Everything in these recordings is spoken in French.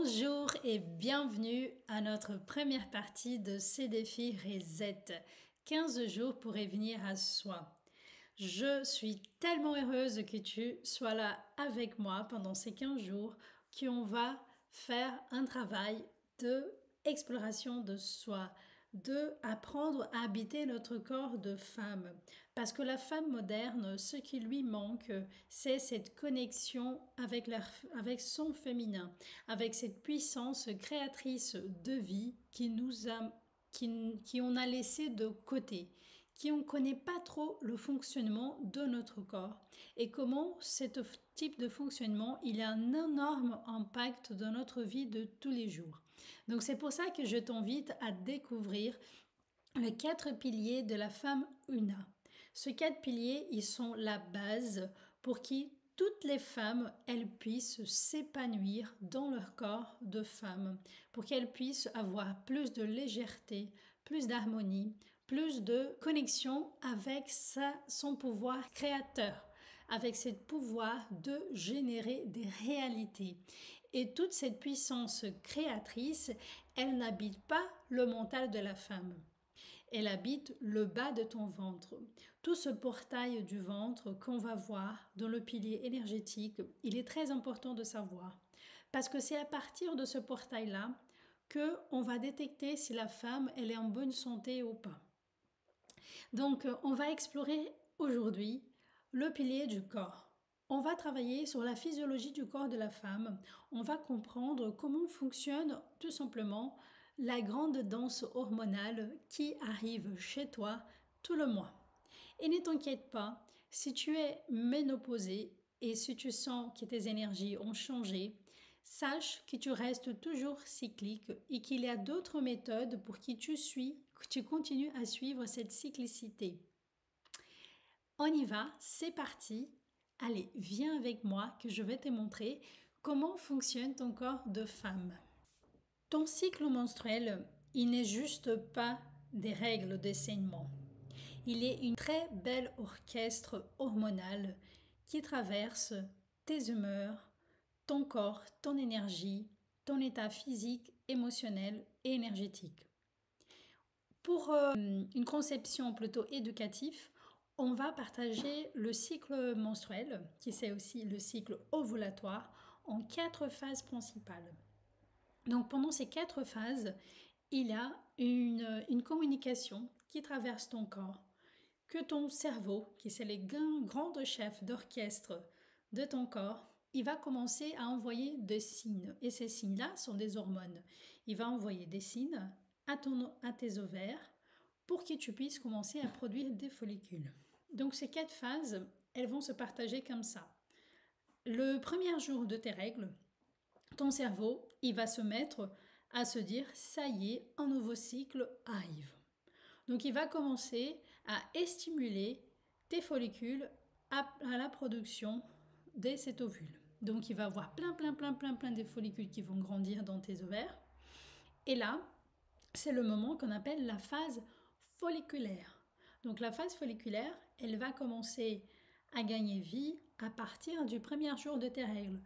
Bonjour et bienvenue à notre première partie de ces défis Reset. 15 jours pour revenir à soi. Je suis tellement heureuse que tu sois là avec moi pendant ces 15 jours qu'on va faire un travail de exploration de soi, de apprendre à habiter notre corps de femme. Parce que la femme moderne, ce qui lui manque, c'est cette connexion avec son féminin, avec cette puissance créatrice de vie qui on a laissé de côté, qui on ne connaît pas trop le fonctionnement de notre corps et comment ce type de fonctionnement il a un énorme impact dans notre vie de tous les jours. Donc c'est pour ça que je t'invite à découvrir les 4 piliers de la femme Una. Ces 4 piliers, ils sont la base pour qui toutes les femmes, elles puissent s'épanouir dans leur corps de femme, pour qu'elles puissent avoir plus de légèreté, plus d'harmonie, plus de connexion avec son pouvoir créateur, avec ce pouvoir de générer des réalités. Et toute cette puissance créatrice, elle n'habite pas le mental de la femme. Elle habite le bas de ton ventre. Tout ce portail du ventre qu'on va voir dans le pilier énergétique, il est très important de savoir. Parce que c'est à partir de ce portail-là qu'on va détecter si la femme elle est en bonne santé ou pas. Donc, on va explorer aujourd'hui le pilier du corps. On va travailler sur la physiologie du corps de la femme. On va comprendre comment fonctionne tout simplement la grande danse hormonale qui arrive chez toi tout le mois. Et ne t'inquiète pas, si tu es ménopausée et si tu sens que tes énergies ont changé, sache que tu restes toujours cyclique et qu'il y a d'autres méthodes pour que tu continues à suivre cette cyclicité. On y va, c'est parti. Allez, viens avec moi que je vais te montrer comment fonctionne ton corps de femme. Ton cycle menstruel, il n'est juste pas des règles de saignement. Il est une très belle orchestre hormonal qui traverse tes humeurs, ton corps, ton énergie, ton état physique, émotionnel et énergétique. Pour une conception plutôt éducative, on va partager le cycle menstruel, qui c'est aussi le cycle ovulatoire, en 4 phases principales. Donc pendant ces 4 phases, il y a une communication qui traverse ton corps, que ton cerveau, qui c'est les grands chefs d'orchestre de ton corps, il va commencer à envoyer des signes. Et ces signes-là sont des hormones. Il va envoyer des signes à tes ovaires pour que tu puisses commencer à produire des follicules. Donc ces 4 phases, elles vont se partager comme ça. Le premier jour de tes règles, ton cerveau, il va se mettre à se dire « ça y est, un nouveau cycle arrive ». Donc il va commencer à stimuler tes follicules à la production de cet ovule. Donc il va y avoir plein de follicules qui vont grandir dans tes ovaires. Et là, c'est le moment qu'on appelle la phase folliculaire. Donc la phase folliculaire, elle va commencer à gagner vie à partir du premier jour de tes règles.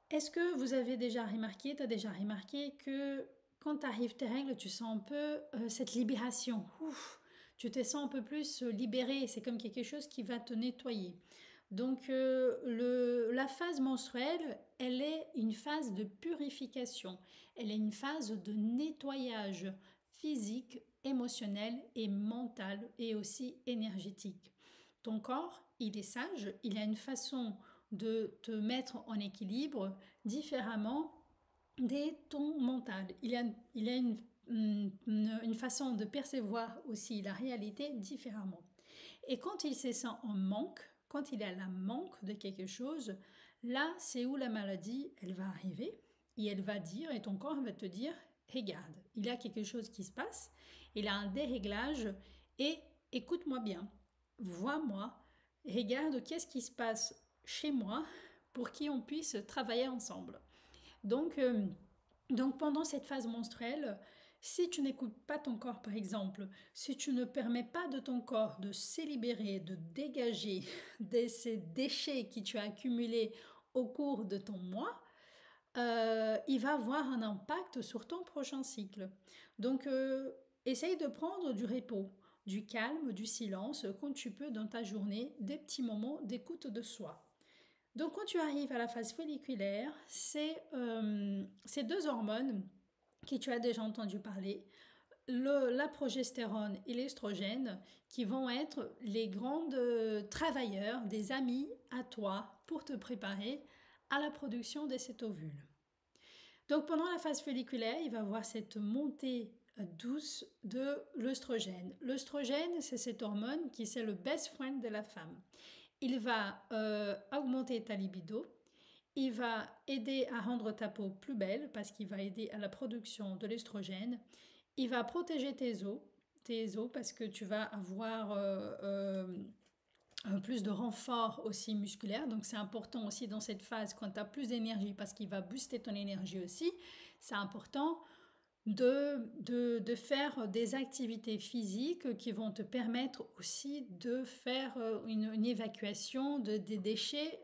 Est-ce que vous avez déjà remarqué, tu as déjà remarqué que quand arrivent tes règles, tu sens un peu cette libération. Ouf, tu te sens un peu plus libéré, c'est comme quelque chose qui va te nettoyer. Donc la phase menstruelle, elle est une phase de purification, elle est une phase de nettoyage physique, émotionnel et mental et aussi énergétique. Ton corps, il est sage, il a une façon de te mettre en équilibre différemment de ton mental. Il a une façon de percevoir aussi la réalité différemment. Et quand il se sent en manque, quand il a la manque de quelque chose, là c'est où la maladie, elle va arriver et elle va dire, et ton corps va te dire, regarde, il y a quelque chose qui se passe, il a un déréglage et écoute-moi bien, vois-moi, regarde qu'est-ce qui se passe chez moi pour qu'on puisse travailler ensemble. Donc pendant cette phase menstruelle, si tu n'écoutes pas ton corps par exemple, si tu ne permets pas de ton corps de se libérer, de dégager de ces déchets que tu as accumulés au cours de ton mois, il va avoir un impact sur ton prochain cycle. Donc, essaye de prendre du repos, du calme, du silence quand tu peux dans ta journée, des petits moments d'écoute de soi. Donc, quand tu arrives à la phase folliculaire, c'est ces deux hormones que tu as déjà entendu parler, la progestérone et l'estrogène, qui vont être les grandes travailleurs, des amis à toi pour te préparer à la production de cet ovule. Donc pendant la phase folliculaire, il va y avoir cette montée douce de l'œstrogène. L'œstrogène, c'est cette hormone qui c'est le best friend de la femme. Il va augmenter ta libido, il va aider à rendre ta peau plus belle parce qu'il va aider à la production de l'estrogène. Il va protéger tes os parce que tu vas avoir plus de renfort aussi musculaire. Donc c'est important aussi dans cette phase quand tu as plus d'énergie parce qu'il va booster ton énergie aussi. C'est important de faire des activités physiques qui vont te permettre aussi de faire une évacuation des déchets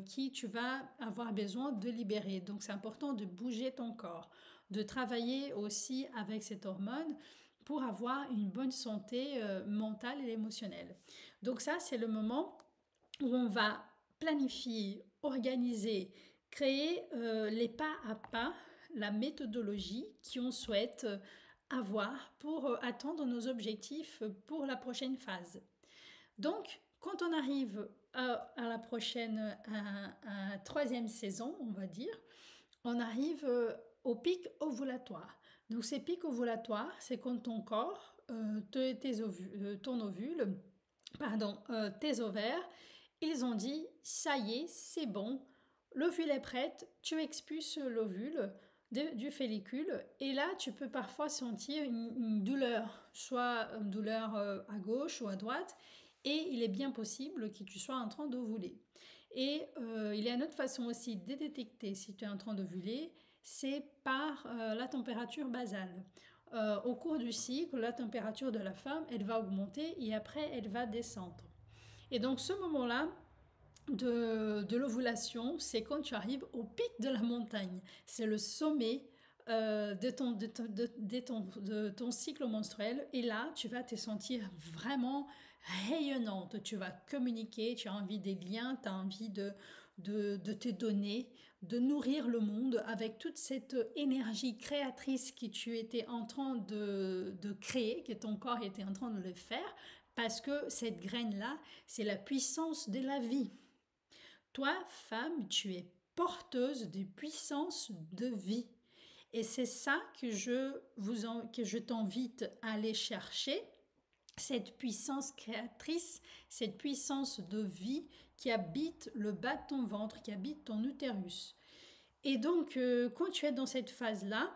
qui tu vas avoir besoin de libérer. Donc c'est important de bouger ton corps, de travailler aussi avec cette hormone pour avoir une bonne santé mentale et émotionnelle. Donc ça, c'est le moment où on va planifier, organiser, créer les pas à pas, la méthodologie qu'on souhaite avoir pour atteindre nos objectifs pour la prochaine phase. Donc, quand on arrive à la prochaine, à troisième saison, on va dire, on arrive au pic ovulatoire. Donc, ces pics ovulatoires, c'est quand ton corps, ton ovule, tes ovaires, ils ont dit, ça y est, c'est bon, l'ovule est prête, tu expulses l'ovule du follicule et là, tu peux parfois sentir une douleur, soit une douleur à gauche ou à droite, et il est bien possible que tu sois en train d'ovuler. Et il y a une autre façon aussi de détecter si tu es en train d'ovuler, c'est par la température basale. Au cours du cycle, la température de la femme, elle va augmenter et après, elle va descendre. Et donc, ce moment-là de l'ovulation, c'est quand tu arrives au pic de la montagne. C'est le sommet de ton cycle menstruel. Et là, tu vas te sentir vraiment rayonnante. Tu vas communiquer, tu as envie des liens, tu as envie de te donner, de nourrir le monde avec toute cette énergie créatrice que tu étais en train de créer, que ton corps était en train de le faire, parce que cette graine-là, c'est la puissance de la vie. Toi, femme, tu es porteuse de puissance de vie. Et c'est ça que je t'invite à aller chercher, cette puissance créatrice, cette puissance de vie qui habite le bas de ton ventre, qui habite ton utérus. Et donc, quand tu es dans cette phase-là,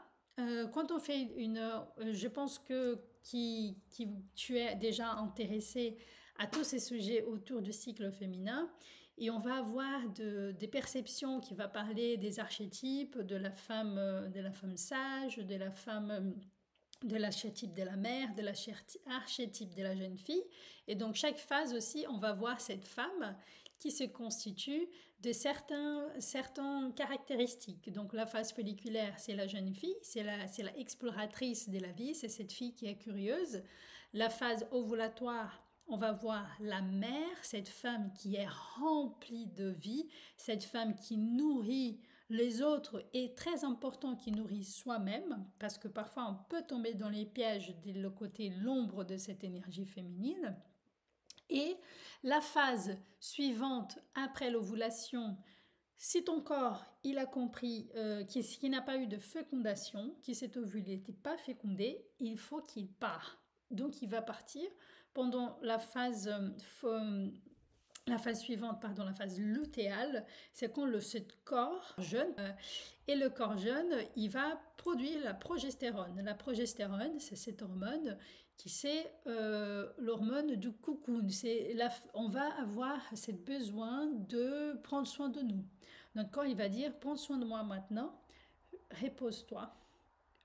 quand on fait je pense que tu es déjà intéressé à tous ces sujets autour du cycle féminin, et on va avoir des perceptions qui va parler des archétypes de la femme sage, de l'archétype de la mère, de l'archétype de la jeune fille. Et donc chaque phase aussi, on va voir cette femme qui se constitue de certaines caractéristiques. Donc la phase folliculaire, c'est la jeune fille, c'est la exploratrice de la vie, c'est cette fille qui est curieuse. La phase ovulatoire, on va voir la mère, cette femme qui est remplie de vie, cette femme qui nourrit les autres et très important qui nourrit soi-même, parce que parfois on peut tomber dans les pièges de le côté l'ombre de cette énergie féminine. Et la phase suivante après l'ovulation, si ton corps il a compris qu'il n'a pas eu de fécondation, qu'il s'est ovulé, n'était pas fécondé, il faut qu'il parte. Donc il va partir pendant la phase suivante, pardon, la phase lutéale, c'est quand ce corps jeune, et le corps jeune, il va produire la progestérone. La progestérone, c'est cette hormone qui c'est l'hormone du cocoon. On va avoir ce besoin de prendre soin de nous. Notre corps, il va dire, prends soin de moi maintenant, repose-toi,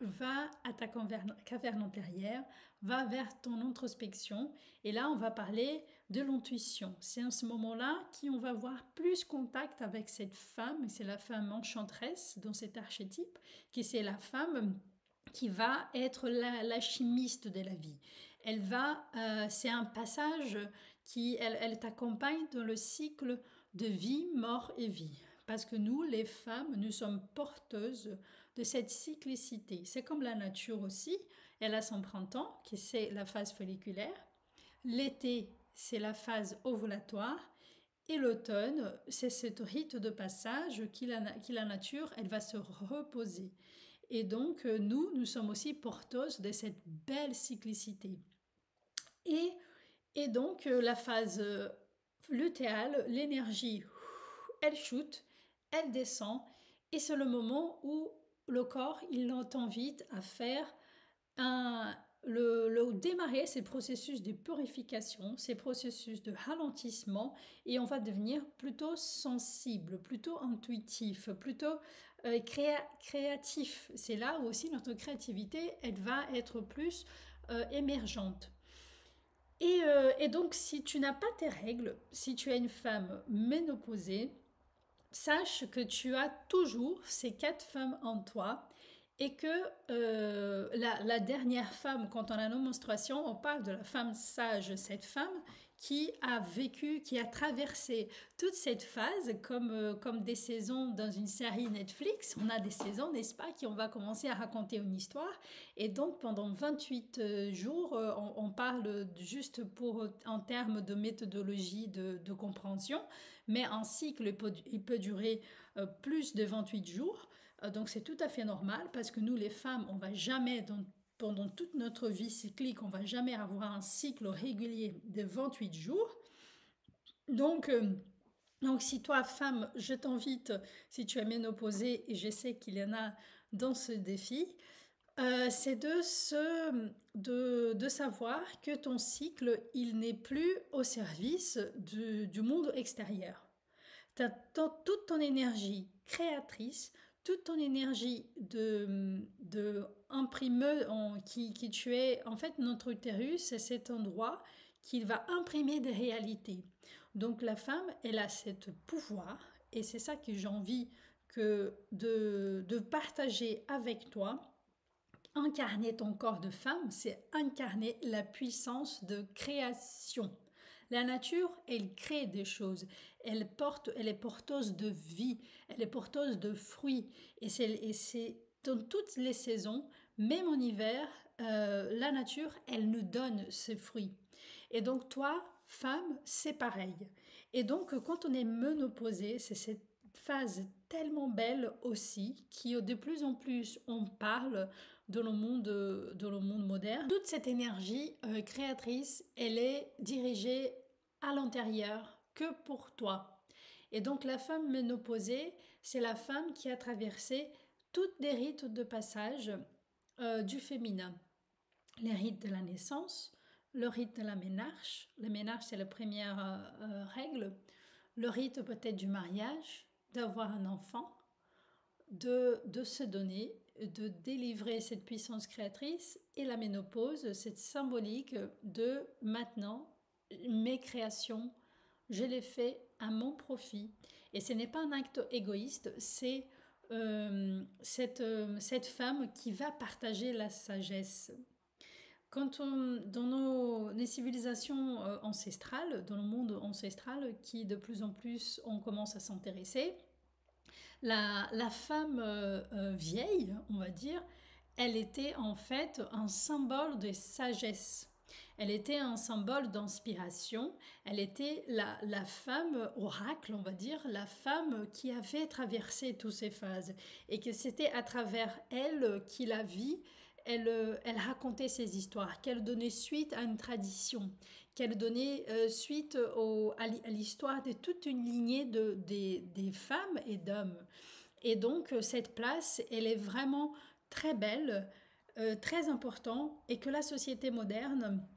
va à ta caverne antérieure, va vers ton introspection. Et là, on va parler de l'intuition. C'est en ce moment-là qu'on va avoir plus contact avec cette femme, et c'est la femme enchanteresse dans cet archétype, qui c'est la femme qui va être l'alchimiste de la vie. C'est un passage elle t'accompagne dans le cycle de vie, mort et vie. Parce que nous, les femmes, nous sommes porteuses de cette cyclicité. C'est comme la nature aussi. Elle a son printemps, qui c'est la phase folliculaire. L'été, c'est la phase ovulatoire. Et l'automne, c'est ce rite de passage qui la nature, elle va se reposer. Et donc, nous sommes aussi porteuses de cette belle cyclicité. Et donc, la phase lutéale, l'énergie, elle chute, elle descend, et c'est le moment où le corps, il t'invite à faire démarrer ces processus de purification, ces processus de ralentissement, et on va devenir plutôt sensible, plutôt intuitif, plutôt créatif. C'est là où aussi notre créativité, elle va être plus émergente. Et donc, si tu n'as pas tes règles, si tu es une femme ménopausée, sache que tu as toujours ces 4 femmes en toi et que la dernière femme, quand on a nos menstruations, on parle de la femme sage, cette femme qui a vécu, qui a traversé toute cette phase comme des saisons dans une série Netflix. On a des saisons, n'est-ce pas, qui on va commencer à raconter une histoire. Et donc pendant 28 jours, on parle juste en termes de méthodologie de compréhension, mais un cycle il peut durer plus de 28 jours. Donc c'est tout à fait normal parce que nous les femmes, on va jamais pendant toute notre vie cyclique, on va jamais avoir un cycle régulier de 28 jours. Donc si toi, femme, je t'invite, si tu es ménopausée, et je sais qu'il y en a dans ce défi, c'est de savoir que ton cycle, il n'est plus au service du monde extérieur. Toute ton énergie créatrice, toute ton énergie de imprimeur qui tu es, en fait, notre utérus, c'est cet endroit qui va imprimer des réalités. Donc la femme, elle a ce pouvoir, et c'est ça que j'ai envie de partager avec toi. Incarner ton corps de femme, c'est incarner la puissance de création. La nature, elle crée des choses, elle est porteuse de vie, elle est porteuse de fruits. Et c'est dans toutes les saisons, même en hiver, la nature, elle nous donne ces fruits. Et donc toi, femme, c'est pareil. Et donc quand on est ménopausée, c'est cette phase tellement belle aussi, qui de plus en plus on parle dans le monde moderne. Toute cette énergie créatrice, elle est dirigée à l'intérieur que pour toi. Et donc la femme ménopausée, c'est la femme qui a traversé toutes les rites de passage du féminin. Les rites de la naissance, le rite de la ménarche. La ménarche, c'est la première règle. Le rite peut-être du mariage, d'avoir un enfant, de se donner, de délivrer cette puissance créatrice. Et la ménopause, c'est symbolique de maintenant, mes créations, je les fais à mon profit. Et ce n'est pas un acte égoïste, c'est cette femme qui va partager la sagesse. Dans les civilisations ancestrales, dans le monde ancestral qui de plus en plus on commence à s'intéresser, la femme vieille, on va dire, elle était en fait un symbole de sagesse. Elle était un symbole d'inspiration. Elle était la femme oracle, on va dire, la femme qui avait traversé toutes ces phases. Et que c'était à travers elle qu'il a vie. Elle racontait ses histoires, qu'elle donnait suite à une tradition, qu'elle donnait suite à l'histoire de toute une lignée des femmes et d'hommes. Et donc cette place, elle est vraiment très belle, très importante, et que la société moderne,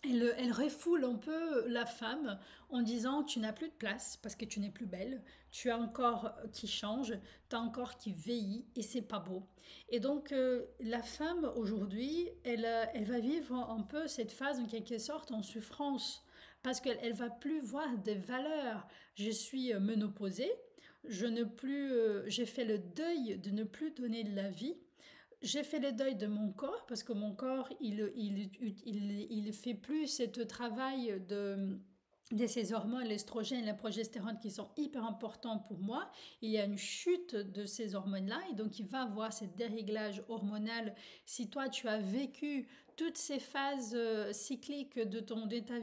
elle refoule un peu la femme en disant tu n'as plus de place parce que tu n'es plus belle, tu as un corps qui change, tu as un corps qui vieillit et c'est pas beau. Et donc la femme aujourd'hui, elle va vivre un peu cette phase en quelque sorte en souffrance parce qu'elle elle va plus voir des valeurs. Je suis ménopausée, je ne plus, j'ai fait le deuil de ne plus donner de la vie. J'ai fait le deuil de mon corps parce que mon corps, il fait plus ce travail de ces hormones, l'estrogène et la progestérone qui sont hyper importants pour moi. Il y a une chute de ces hormones-là et donc il va avoir ce déréglage hormonal. Si toi, tu as vécu toutes ces phases cycliques de ta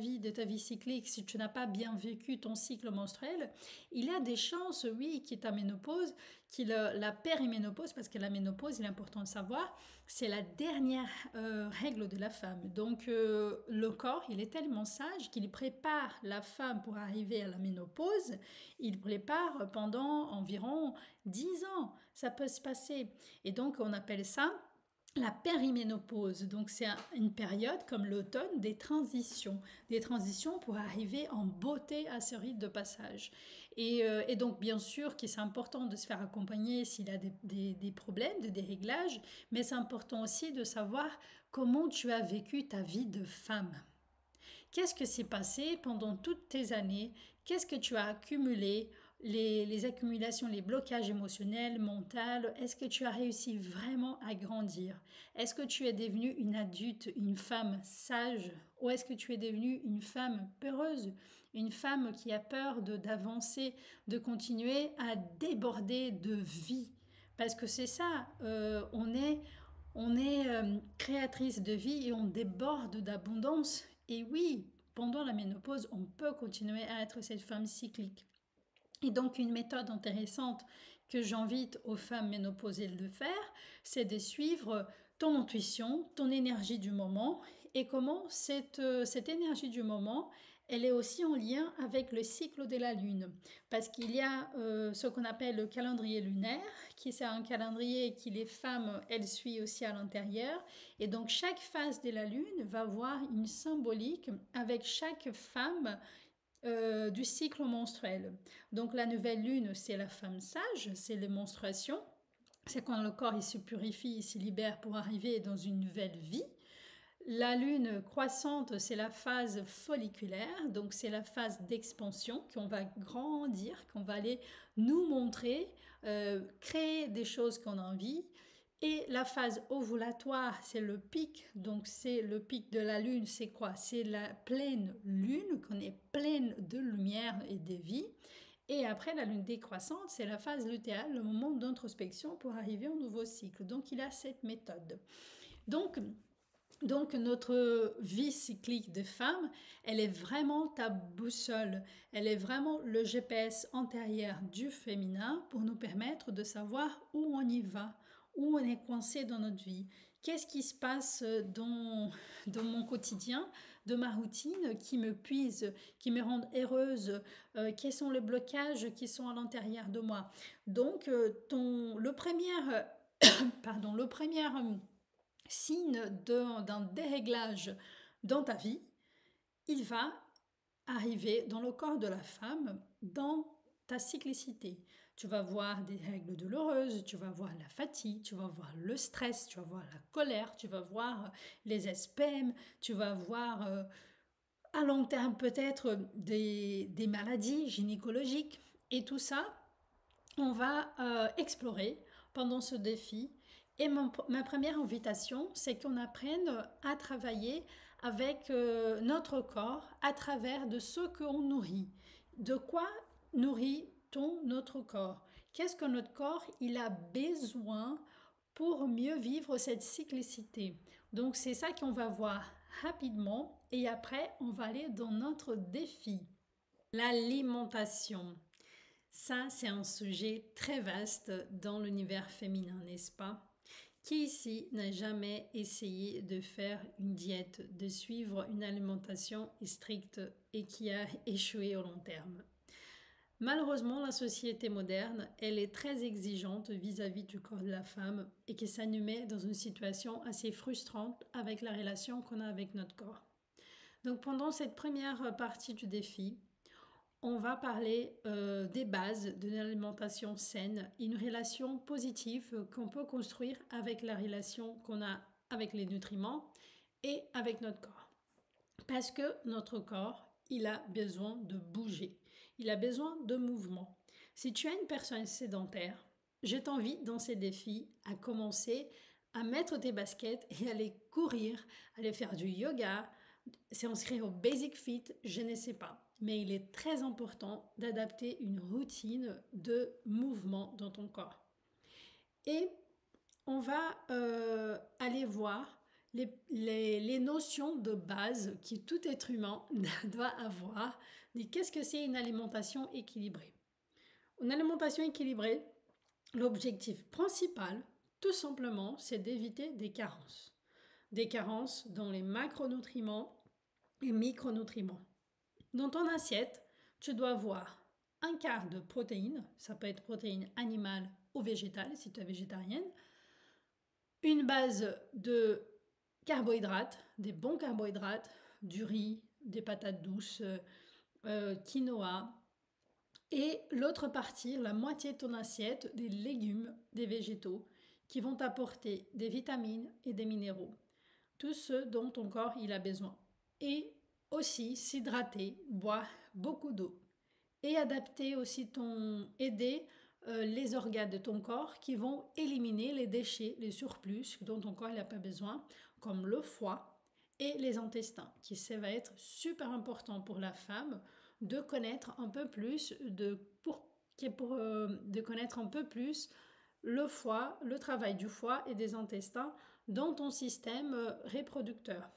vie cyclique, si tu n'as pas bien vécu ton cycle menstruel, il y a des chances, oui, qu'il y ait ta ménopause, la périménopause, parce que la ménopause, il est important de savoir, c'est la dernière règle de la femme. Donc le corps, il est tellement sage qu'il prépare la femme pour arriver à la ménopause. Il prépare pendant environ 10 ans. Ça peut se passer. Et donc on appelle ça la périménopause. Donc c'est une période comme l'automne des transitions pour arriver en beauté à ce rite de passage. Et donc bien sûr que c'est important de se faire accompagner s'il a des problèmes de déréglages, mais c'est important aussi de savoir comment tu as vécu ta vie de femme. Qu'est-ce que s'est passé pendant toutes tes années? Qu'est-ce que tu as accumulé? Les accumulations, les blocages émotionnels, mentaux, est-ce que tu as réussi vraiment à grandir? Est-ce que tu es devenue une adulte, une femme sage? Ou est-ce que tu es devenue une femme peureuse? Une femme qui a peur d'avancer, de continuer à déborder de vie? Parce que c'est ça, on est créatrice de vie et on déborde d'abondance. Et oui, pendant la ménopause, on peut continuer à être cette femme cyclique. Et donc une méthode intéressante que j'invite aux femmes ménopausées de faire, c'est de suivre ton intuition, ton énergie du moment et comment cette énergie du moment, elle est aussi en lien avec le cycle de la Lune. Parce qu'il y a ce qu'on appelle le calendrier lunaire, qui c'est un calendrier qui les femmes, elles suivent aussi à l'intérieur. Et donc chaque phase de la Lune va avoir une symbolique avec chaque femme du cycle menstruel. Donc la nouvelle lune, c'est la femme sage, c'est les menstruations. C'est quand le corps il se purifie, il se libère pour arriver dans une nouvelle vie. La lune croissante, c'est la phase folliculaire, donc c'est la phase d'expansion qu'on va grandir, qu'on va aller nous montrer, créer des choses qu'on a envie. Et la phase ovulatoire, c'est le pic, donc c'est le pic de la lune, c'est quoi? C'est la pleine lune, qu'on est pleine de lumière et de vie. Et après la lune décroissante, c'est la phase lutéale, le moment d'introspection pour arriver au nouveau cycle. Donc il a cette méthode. Donc notre vie cyclique de femme, elle est vraiment ta boussole, elle est vraiment le GPS antérieur du féminin pour nous permettre de savoir où on y va, où on est coincé dans notre vie. Qu'est-ce qui se passe dans mon quotidien, de ma routine qui me puise, qui me rend heureuse, quels sont les blocages qui sont à l'intérieur de moi. Donc le premier, le premier signe d'un déréglage dans ta vie, il va arriver dans le corps de la femme, dans ta cyclicité. Tu vas voir des règles douloureuses, tu vas voir la fatigue, tu vas voir le stress, tu vas voir la colère, tu vas voir les SPM, tu vas voir à long terme peut-être des maladies gynécologiques. Et tout ça, on va explorer pendant ce défi. Et ma première invitation, c'est qu'on apprenne à travailler avec notre corps à travers de ce qu'on nourrit. De quoi nourrit-on notre corps? Qu'est-ce que notre corps il a besoin pour mieux vivre cette cyclicité? Donc c'est ça qu'on va voir rapidement et après on va aller dans notre défi. L'alimentation. Ça, c'est un sujet très vaste dans l'univers féminin, n'est-ce pas? Qui ici n'a jamais essayé de faire une diète, de suivre une alimentation stricte et qui a échoué au long terme? Malheureusement, la société moderne, elle est très exigeante vis-à-vis du corps de la femme et que ça nous met dans une situation assez frustrante avec la relation qu'on a avec notre corps. Donc pendant cette première partie du défi, on va parler des bases d'une alimentation saine, une relation positive qu'on peut construire avec la relation qu'on a avec les nutriments et avec notre corps. Parce que notre corps, il a besoin de bouger, il a besoin de mouvement. Si tu es une personne sédentaire, je t'invite dans ces défis à commencer à mettre tes baskets et aller courir, aller faire du yoga, s'inscrire au Basic Fit, je ne sais pas. Mais il est très important d'adapter une routine de mouvement dans ton corps. Et on va aller voir les notions de base que tout être humain doit avoir. Qu'est-ce que c'est une alimentation équilibrée? Une alimentation équilibrée, l'objectif principal, tout simplement, c'est d'éviter des carences. Des carences dans les macronutriments et micronutriments. Dans ton assiette, tu dois avoir un quart de protéines, ça peut être protéines animales ou végétales si tu es végétarienne, une base de carbohydrates, des bons carbohydrates, du riz, des patates douces, quinoa, et l'autre partie, la moitié de ton assiette, des légumes, des végétaux, qui vont t'apporter des vitamines et des minéraux, tout ce dont ton corps il a besoin. Et aussi s'hydrater, boire beaucoup d'eau. Et adapter aussi aider les organes de ton corps qui vont éliminer les déchets, les surplus dont ton corps n'a pas besoin, comme le foie et les intestins, ça va être super important pour la femme de connaître un peu plus de connaître un peu plus le foie, le travail du foie et des intestins dans ton système reproducteur.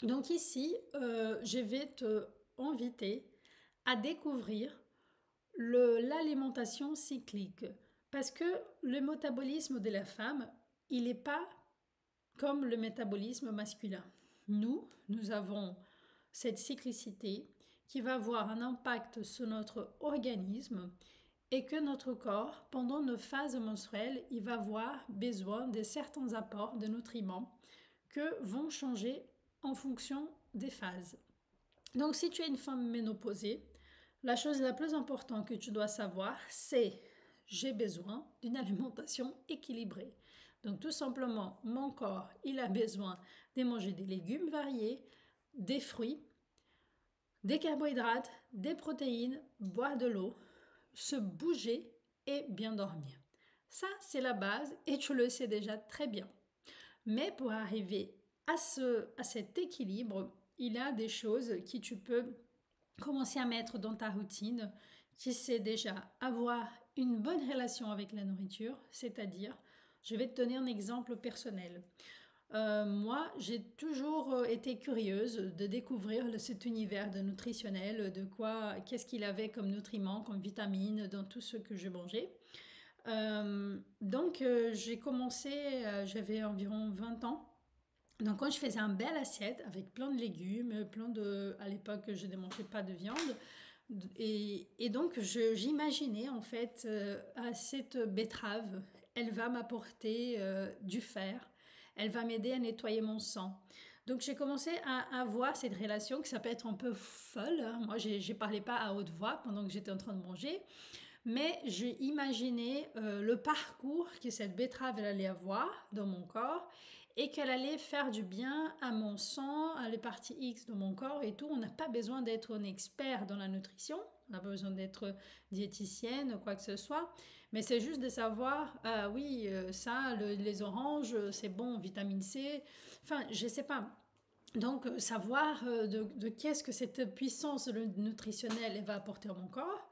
Donc ici, je vais te inviter à découvrir l'alimentation cyclique. Parce que le métabolisme de la femme, il n'est pas comme le métabolisme masculin. Nous avons cette cyclicité qui va avoir un impact sur notre organisme et que notre corps, pendant nos phases menstruelles, il va avoir besoin de certains apports de nutriments que vont changer en fonction des phases. Donc si tu es une femme ménopausée, la chose la plus importante que tu dois savoir, c'est j'ai besoin d'une alimentation équilibrée. Donc tout simplement, mon corps, il a besoin de manger des légumes variés, des fruits, des carbohydrates, des protéines, boire de l'eau, se bouger et bien dormir. Ça, c'est la base et tu le sais déjà très bien. Mais pour arriver à cet équilibre, il y a des choses que tu peux commencer à mettre dans ta routine, qui c'est déjà avoir une bonne relation avec la nourriture, c'est-à-dire, je vais te donner un exemple personnel. Moi, j'ai toujours été curieuse de découvrir cet univers de nutritionnel, qu'est-ce qu'il avait comme nutriments, comme vitamines dans tout ce que je mangeais. Donc, j'ai commencé, j'avais environ 20 ans. Donc, quand je faisais un bel assiette avec plein de légumes, à l'époque, je ne mangeais pas de viande. Et donc, j'imaginais en fait à cette betterave, elle va m'apporter du fer, elle va m'aider à nettoyer mon sang. Donc, j'ai commencé à avoir cette relation qui ça peut être un peu folle. Hein. Moi, je ne parlais pas à haute voix pendant que j'étais en train de manger. Mais j'ai imaginé le parcours que cette betterave elle allait avoir dans mon corps et qu'elle allait faire du bien à mon sang, à les parties X de mon corps et tout. On n'a pas besoin d'être un expert dans la nutrition, on n'a pas besoin d'être diététicienne ou quoi que ce soit, mais c'est juste de savoir, ah oui, les oranges, c'est bon, vitamine C, enfin, je sais pas. Donc, savoir de qu'est-ce que cette puissance nutritionnelle va apporter à mon corps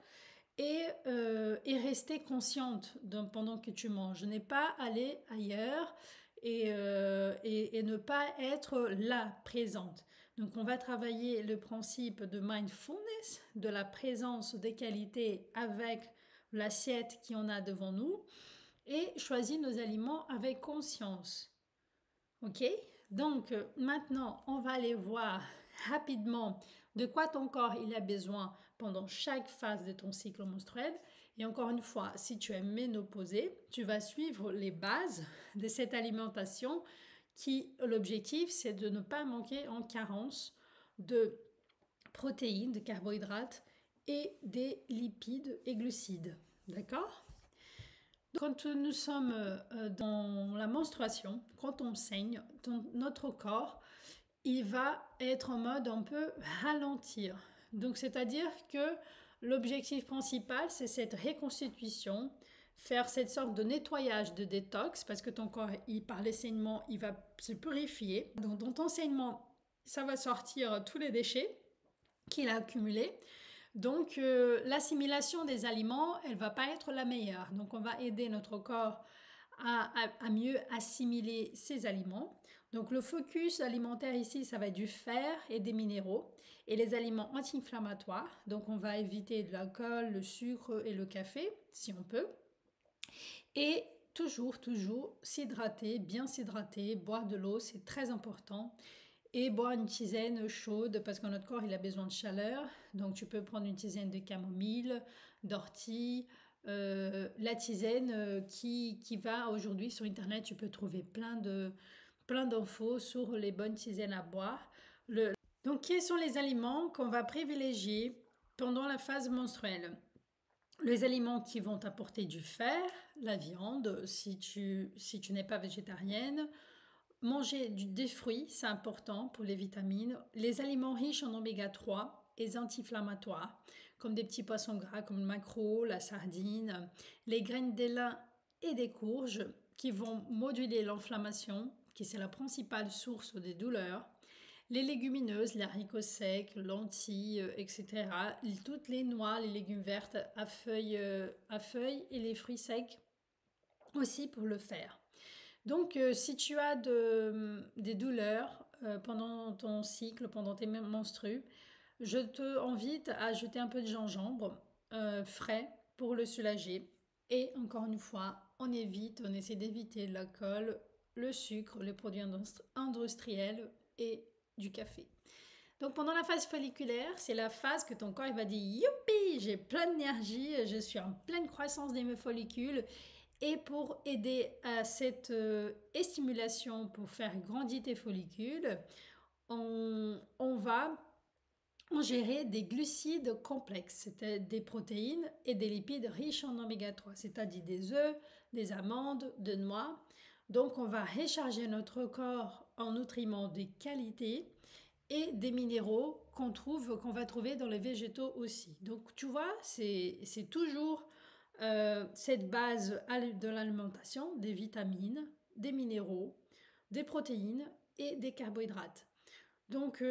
et rester consciente pendant que tu manges. Ne pas aller ailleurs et ne pas être là, présente. Donc, on va travailler le principe de mindfulness, de la présence des qualités avec l'assiette qu'on a devant nous et choisir nos aliments avec conscience. Ok? Donc, maintenant, on va aller voir rapidement de quoi ton corps il a besoin pendant chaque phase de ton cycle menstruel. Et encore une fois, si tu es ménopausée, tu vas suivre les bases de cette alimentation qui, l'objectif, c'est de ne pas manquer en carence de protéines, de carbohydrates et des lipides et glucides. D'accord? Quand nous sommes dans la menstruation, quand on saigne, notre corps, il va être en mode un peu ralentir. Donc, c'est-à-dire que l'objectif principal, c'est cette reconstitution, faire cette sorte de nettoyage, de détox, parce que ton corps, par les saignements, il va se purifier. Donc, dans ton saignement, ça va sortir tous les déchets qu'il a accumulés. Donc, l'assimilation des aliments, elle va pas être la meilleure. Donc, on va aider notre corps à mieux assimiler ces aliments. Donc, le focus alimentaire ici, ça va être du fer et des minéraux et les aliments anti-inflammatoires. Donc, on va éviter de l'alcool, le sucre et le café, si on peut. Et toujours s'hydrater, bien s'hydrater, boire de l'eau, c'est très important. Et boire une tisane chaude parce que notre corps il a besoin de chaleur. Donc tu peux prendre une tisane de camomille, d'ortie, la tisane qui va aujourd'hui sur internet, tu peux trouver plein d'infos sur les bonnes tisanes à boire. Donc quels sont les aliments qu'on va privilégier pendant la phase menstruelle? Les aliments qui vont t'apporter du fer, la viande, si tu n'es pas végétarienne. Manger des fruits, c'est important pour les vitamines. Les aliments riches en oméga 3 et anti-inflammatoires, comme des petits poissons gras comme le maquereau, la sardine, les graines d'élan et des courges qui vont moduler l'inflammation, qui c'est la principale source des douleurs. Les légumineuses, les haricots secs, lentilles, etc. Toutes les noix, les légumes verts à feuilles et les fruits secs aussi pour le fer. Donc, si tu as des douleurs pendant ton cycle, pendant tes menstrues, je te invite à ajouter un peu de gingembre frais pour le soulager. Et encore une fois, on essaie d'éviter l'alcool, le sucre, les produits industriels et du café. Donc pendant la phase folliculaire, c'est la phase que ton corps il va dire youpi, j'ai plein d'énergie, je suis en pleine croissance de mes follicules. Et pour aider à cette stimulation, pour faire grandir tes follicules, on va ingérer des glucides complexes, c'est-à-dire des protéines et des lipides riches en oméga 3, c'est-à-dire des œufs, des amandes, des noix. Donc on va recharger notre corps en nutriments de qualité et des minéraux qu'on va trouver dans les végétaux aussi. Donc tu vois, c'est toujours cette base de l'alimentation, des vitamines, des minéraux, des protéines et des carbohydrates. Donc,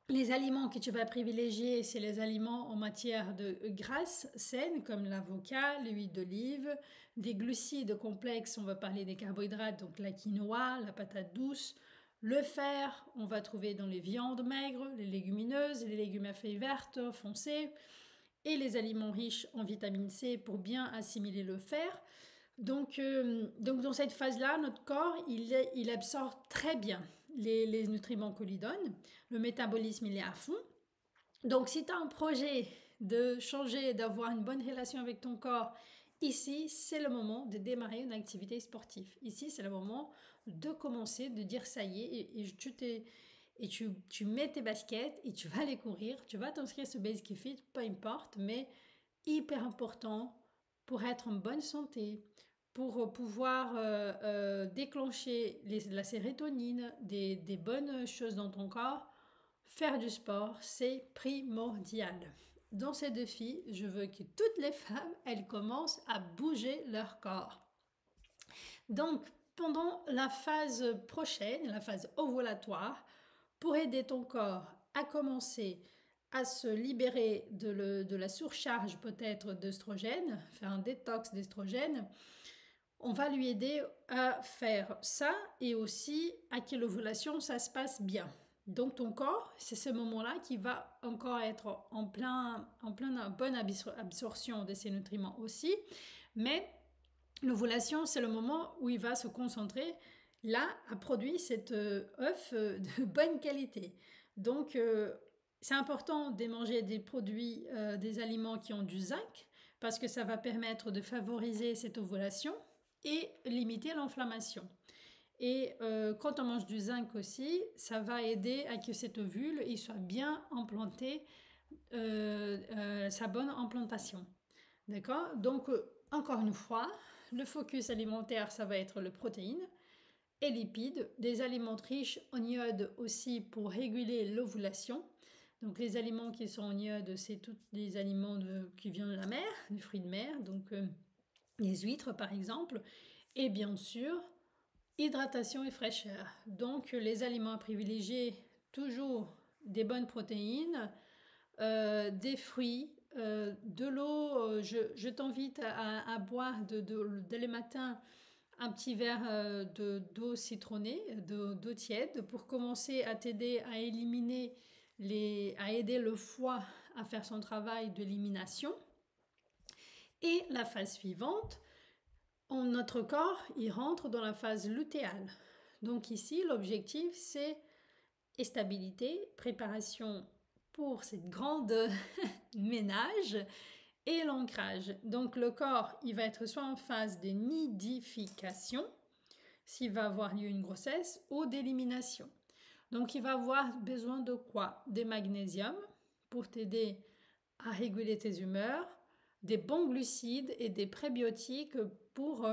les aliments que tu vas privilégier, c'est les aliments en matière de graisse saine, comme l'avocat, l'huile d'olive, des glucides complexes, on va parler des carbohydrates, donc la quinoa, la patate douce, le fer, on va trouver dans les viandes maigres, les légumineuses, les légumes à feuilles vertes foncées, et les aliments riches en vitamine C pour bien assimiler le fer. Donc dans cette phase-là, notre corps, il absorbe très bien les nutriments qu'on lui donne. Le métabolisme, il est à fond. Donc si tu as un projet de changer, d'avoir une bonne relation avec ton corps, ici, c'est le moment de démarrer une activité sportive. Ici, c'est le moment de commencer, de dire ça y est, et tu mets tes baskets et tu vas aller courir, tu vas t'inscrire sur Basic Fit, peu importe, mais hyper important pour être en bonne santé, pour pouvoir déclencher la sérotonine, des bonnes choses dans ton corps. Faire du sport, c'est primordial. Dans ces défis, je veux que toutes les femmes, elles commencent à bouger leur corps. Donc, pendant la phase prochaine, la phase ovulatoire, pour aider ton corps à commencer à se libérer de la surcharge peut-être d'œstrogène, faire un détox d'estrogène, on va lui aider à faire ça et aussi à que l'ovulation, ça se passe bien. Donc ton corps, c'est ce moment-là qui va encore être en plein bonne absorption de ces nutriments aussi, mais l'ovulation, c'est le moment où il va se concentrer là à produire cet œuf de bonne qualité. Donc, c'est important de manger des produits, des aliments qui ont du zinc parce que ça va permettre de favoriser cette ovulation et limiter l'inflammation. Et quand on mange du zinc aussi, ça va aider à que cet ovule il soit bien implanté, sa bonne implantation. D'accord? Donc, encore une fois, le focus alimentaire, ça va être le protéine et lipides, des aliments riches en iode aussi pour réguler l'ovulation. Donc les aliments qui sont en iode, c'est tous les aliments qui viennent de la mer, des fruits de mer, donc les huîtres par exemple. Et bien sûr, hydratation et fraîcheur. Donc les aliments à privilégier, toujours des bonnes protéines, des fruits, de l'eau. Je t'invite à boire dès le matin un petit verre d'eau citronnée, d'eau tiède, pour commencer à t'aider à éliminer à aider le foie à faire son travail d'élimination. Et la phase suivante, notre corps, il rentre dans la phase lutéale. Donc ici, l'objectif, c'est stabilité, préparation pour cette grande ménage et l'ancrage. Donc le corps, il va être soit en phase de nidification, s'il va avoir lieu une grossesse, ou d'élimination. Donc il va avoir besoin de quoi? Des magnésiums pour t'aider à réguler tes humeurs, des bons glucides et des prébiotiques pour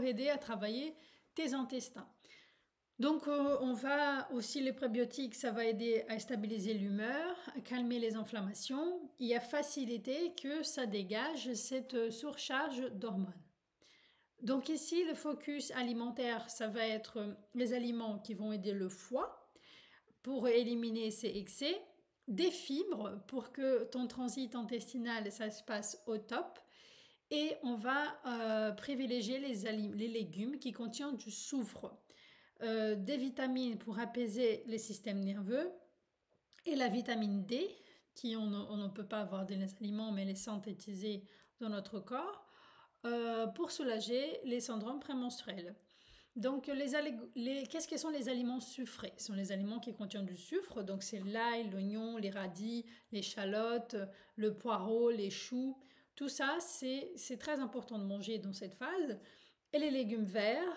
aider à travailler tes intestins. Donc on va aussi, les prébiotiques, ça va aider à stabiliser l'humeur, à calmer les inflammations et à faciliter que ça dégage cette surcharge d'hormones. Donc ici, le focus alimentaire, ça va être les aliments qui vont aider le foie pour éliminer ses excès, des fibres pour que ton transit intestinal, ça se passe au top, et on va privilégier les légumes qui contiennent du soufre, des vitamines pour apaiser les systèmes nerveux, et la vitamine D, qui on ne peut pas avoir dans les aliments, mais elle est synthétisée dans notre corps, pour soulager les syndromes prémenstruels. Donc, qu'est-ce que sont les aliments sucrés? Ce sont les aliments qui contiennent du sucre, donc c'est l'ail, l'oignon, les radis, l'échalote, le poireau, les choux. Tout ça, c'est très important de manger dans cette phase. Et les légumes verts,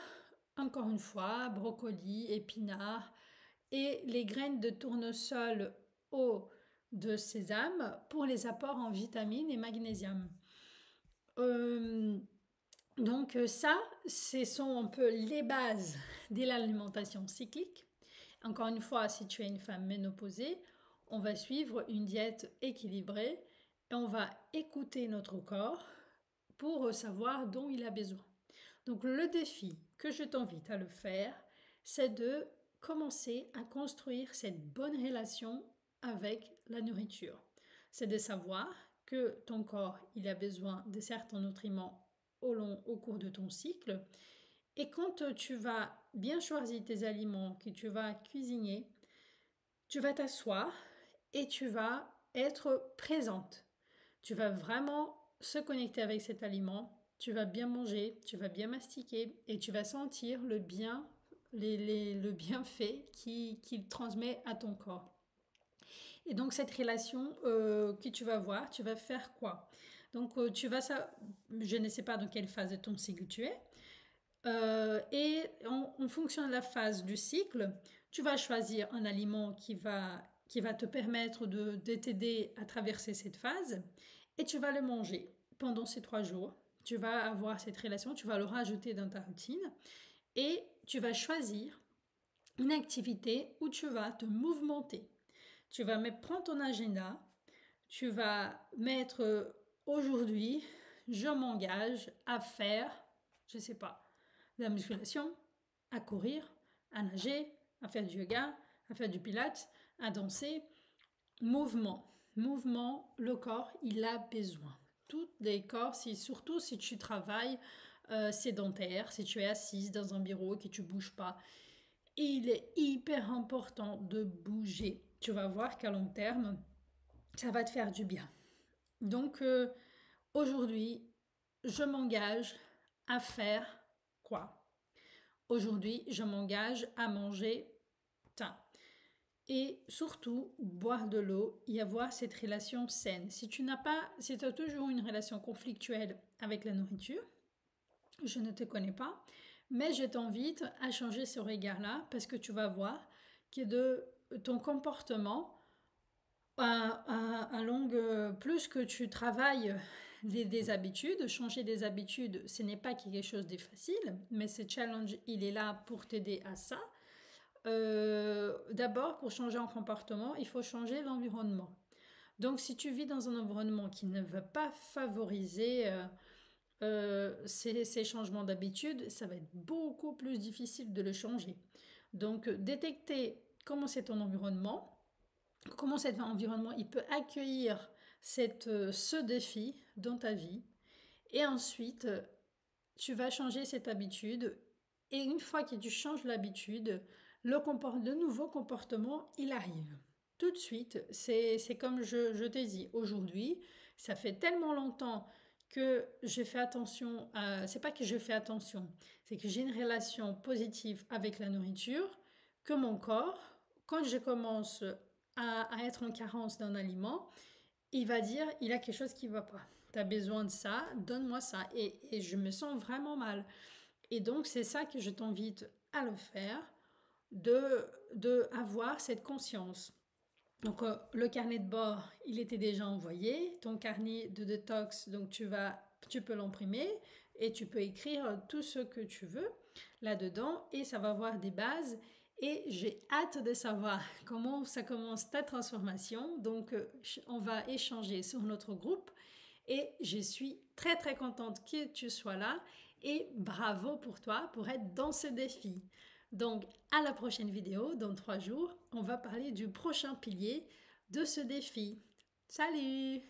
encore une fois, brocoli, épinards, et les graines de tournesol ou de sésame pour les apports en vitamines et magnésium. Donc ça, ce sont un peu les bases de l'alimentation cyclique. Encore une fois, si tu es une femme ménopausée, on va suivre une diète équilibrée et on va écouter notre corps pour savoir dont il a besoin. Donc le défi que je t'invite à le faire, c'est de commencer à construire cette bonne relation avec la nourriture. C'est de savoir que ton corps, il a besoin de certains nutriments au cours de ton cycle. Et quand tu vas bien choisir tes aliments que tu vas cuisiner, tu vas t'asseoir et tu vas être présente. Tu vas vraiment se connecter avec cet aliment, tu vas bien manger, tu vas bien mastiquer et tu vas sentir le bien, le bienfait qu'il transmet à ton corps. Et donc cette relation que tu vas voir, tu vas faire quoi? Donc je ne sais pas dans quelle phase de ton cycle tu es. Et en fonction de la phase du cycle, tu vas choisir un aliment qui va te permettre de t'aider à traverser cette phase et tu vas le manger pendant ces 3 jours. Tu vas avoir cette relation, tu vas le rajouter dans ta routine et tu vas choisir une activité où tu vas te mouvementer. Tu vas prendre ton agenda, tu vas mettre aujourd'hui, je m'engage à faire, je ne sais pas, de la musculation, à courir, à nager, à faire du yoga, à faire du pilates, à danser. Mouvement. Mouvement, le corps, il a besoin. Tous les corps, surtout si tu travailles sédentaire, si tu es assise dans un bureau et que tu ne bouges pas, il est hyper important de bouger. Tu vas voir qu'à long terme, ça va te faire du bien. Donc, aujourd'hui, je m'engage à faire quoi? Aujourd'hui, je m'engage à manger sain. Et surtout, boire de l'eau et avoir cette relation saine. Si tu as toujours une relation conflictuelle avec la nourriture, je ne te connais pas, Mais je t'invite à changer ce regard-là parce que tu vas voir que de ton comportement, plus que tu travailles des habitudes, changer des habitudes, ce n'est pas quelque chose de facile, mais ce challenge, il est là pour t'aider à ça. D'abord, pour changer un comportement, il faut changer l'environnement. Donc, si tu vis dans un environnement qui ne veut pas favoriser ces changements d'habitude, ça va être beaucoup plus difficile de le changer. Donc, détecter comment c'est ton environnement, comment cet environnement il peut accueillir ce défi dans ta vie. Et ensuite, tu vas changer cette habitude. Et une fois que tu changes l'habitude, le nouveau comportement, il arrive. Tout de suite, c'est comme je t'ai dit, aujourd'hui, ça fait tellement longtemps que je fais attention à... C'est pas que je fais attention, c'est que j'ai une relation positive avec la nourriture, que mon corps, quand je commence à être en carence d'un aliment, il va dire, il a quelque chose qui ne va pas. Tu as besoin de ça, donne-moi ça. Et je me sens vraiment mal. Et donc, c'est ça que je t'invite à le faire, de avoir cette conscience. Donc, le carnet de bord, il était déjà envoyé. Ton carnet de détox, donc tu peux l'imprimer et tu peux écrire tout ce que tu veux là-dedans et ça va avoir des bases. Et j'ai hâte de savoir comment ça commence ta transformation. Donc, on va échanger sur notre groupe et je suis très très contente que tu sois là et bravo pour toi pour être dans ce défi. Donc, à la prochaine vidéo, dans 3 jours, on va parler du prochain pilier de ce défi. Salut!